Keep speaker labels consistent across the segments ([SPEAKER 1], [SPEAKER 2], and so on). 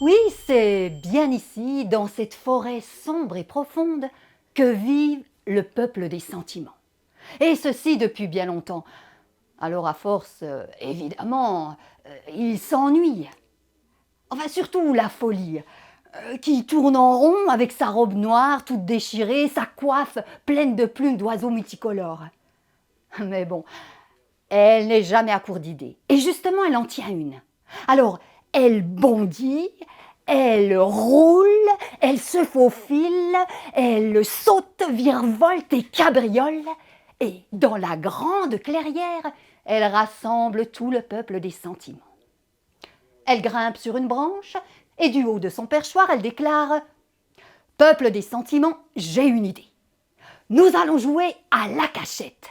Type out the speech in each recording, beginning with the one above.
[SPEAKER 1] Oui, c'est bien ici, dans cette forêt sombre et profonde, que vit le peuple des sentiments. Et ceci depuis bien longtemps. Alors à force, évidemment, il s'ennuie. Enfin, surtout la folie, qui tourne en rond avec sa robe noire toute déchirée, sa coiffe pleine de plumes d'oiseaux multicolores. Mais bon, elle n'est jamais à court d'idées. Et justement, elle en tient une. Alors, elle bondit, elle roule, elle se faufile, elle saute, virevolte et cabriole. Et dans la grande clairière, elle rassemble tout le peuple des sentiments. Elle grimpe sur une branche et du haut de son perchoir, elle déclare « Peuple des sentiments, j'ai une idée. Nous allons jouer à la cachette. »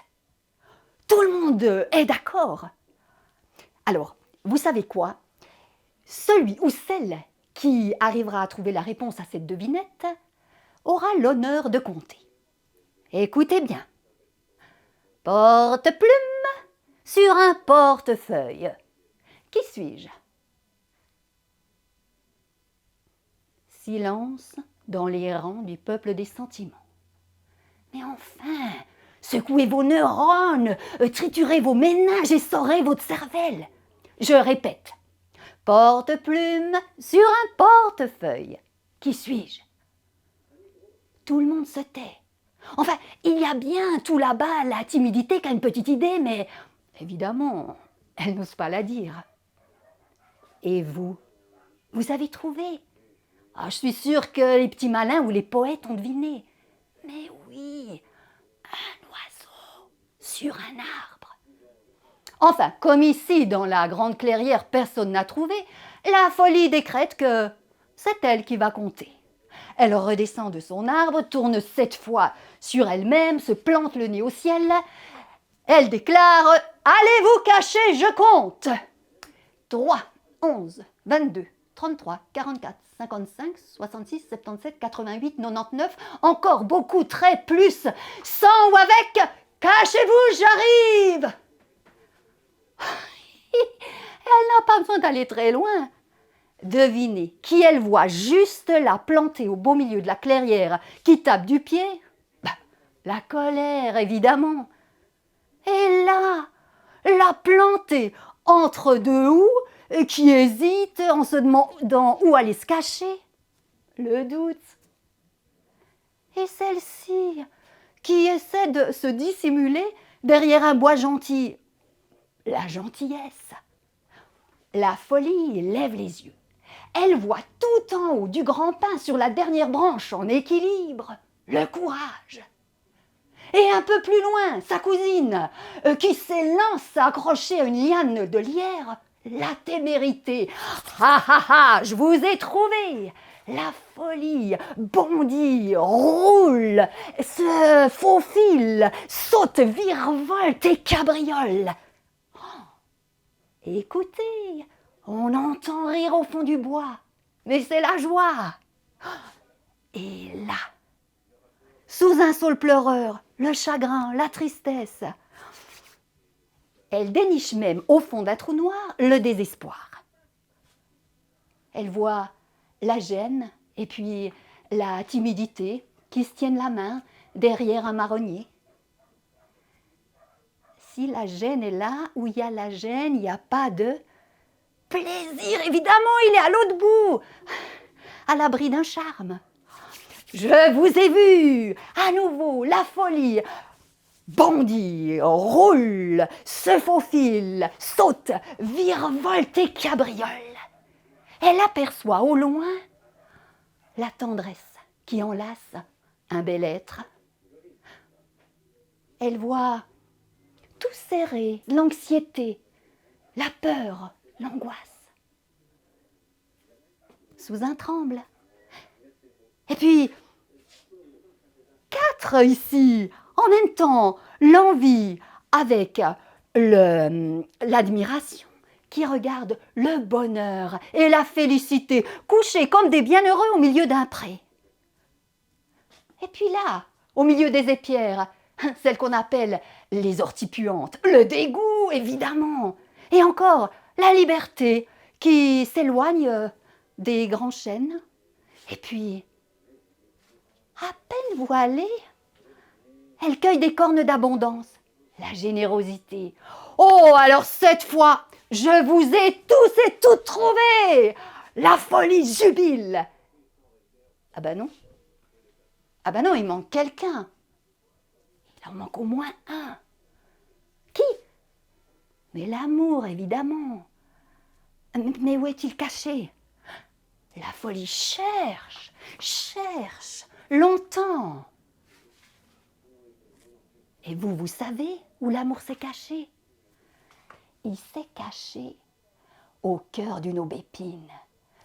[SPEAKER 1] Tout le monde est d'accord. Alors, vous savez quoi? Celui ou celle qui arrivera à trouver la réponse à cette devinette aura l'honneur de compter. Écoutez bien. Porte-plume sur un portefeuille. Qui suis-je? Silence dans les rangs du peuple des sentiments. Mais enfin, secouez vos neurones, triturez vos méninges et sorez votre cervelle. Je répète, porte-plume sur un portefeuille. Qui suis-je? Tout le monde se tait. Enfin, il y a bien tout là-bas la timidité qui a une petite idée, mais évidemment, elle n'ose pas la dire. Et vous avez trouvé? Ah, je suis sûre que les petits malins ou les poètes ont deviné. Mais oui, un oiseau sur un arbre. Enfin, comme ici, dans la grande clairière, personne n'a trouvé, la folie décrète que c'est elle qui va compter. Elle redescend de son arbre, tourne 7 fois sur elle-même, se plante le nez au ciel. Elle déclare « Allez vous cacher, je compte !» 3, 11, 22, 33, 44, 55, 66, 77, 88, 99, encore beaucoup, très plus, sans ou avec, cachez-vous, j'arrive. Elle n'a pas besoin d'aller très loin. Devinez qui elle voit juste là, plantée au beau milieu de la clairière, qui tape du pied? La colère, évidemment. Et là, la plantée entre deux houes, qui hésite en se demandant où aller se cacher? Le doute. Et celle-ci, qui essaie de se dissimuler derrière un bois gentil? La gentillesse. La folie lève les yeux. Elle voit tout en haut du grand pin sur la dernière branche en équilibre le courage. Et un peu plus loin, sa cousine, qui s'élance à accrocher à une liane de lierre, la témérité. Ah ah ah, je vous ai trouvé. La folie bondit, roule, se faufile, saute, virevolte et cabriole. Écoutez, on entend rire au fond du bois, mais c'est la joie. Et là, sous un saule pleureur, le chagrin, la tristesse, elle déniche même au fond d'un trou noir le désespoir. Elle voit la gêne et puis la timidité qui se tiennent la main derrière un marronnier. Si la gêne est là, où il y a la gêne, il n'y a pas de plaisir. Évidemment, il est à l'autre bout, à l'abri d'un charme. Je vous ai vu, à nouveau, la folie bondit, roule, se faufile, saute, virevolte et cabriole. Elle aperçoit au loin la tendresse qui enlace un bel être. Elle voit tout serré, l'anxiété, la peur, l'angoisse. Sous un tremble. Et puis, 4 ici, en même temps, l'envie avec l'admiration qui regarde le bonheur et la félicité couchés comme des bienheureux au milieu d'un pré. Et puis là, au milieu des épierres, celles qu'on appelle les orties-puantes, le dégoût évidemment, et encore la liberté qui s'éloigne des grands chênes, et puis, à peine voilée, elle cueille des cornes d'abondance. La générosité. Oh, alors cette fois, je vous ai tous et toutes trouvés. La folie jubile. Ah ben non. Ah ben non, il manque quelqu'un. Il en manque au moins un. Qui? Mais l'amour, évidemment. Mais où est-il caché? La folie cherche, longtemps. Et vous, vous savez où l'amour s'est caché? Il s'est caché au cœur d'une aubépine,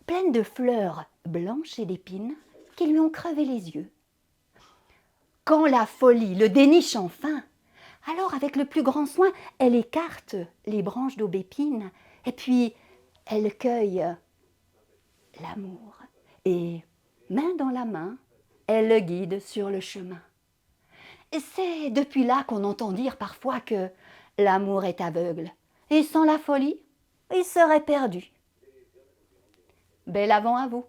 [SPEAKER 1] pleine de fleurs blanches et d'épines qui lui ont crevé les yeux. Quand la folie le déniche enfin, alors avec le plus grand soin, elle écarte les branches d'aubépine et puis elle cueille l'amour et, main dans la main, elle le guide sur le chemin. Et c'est depuis là qu'on entend dire parfois que l'amour est aveugle et sans la folie, il serait perdu. Bel avant à vous!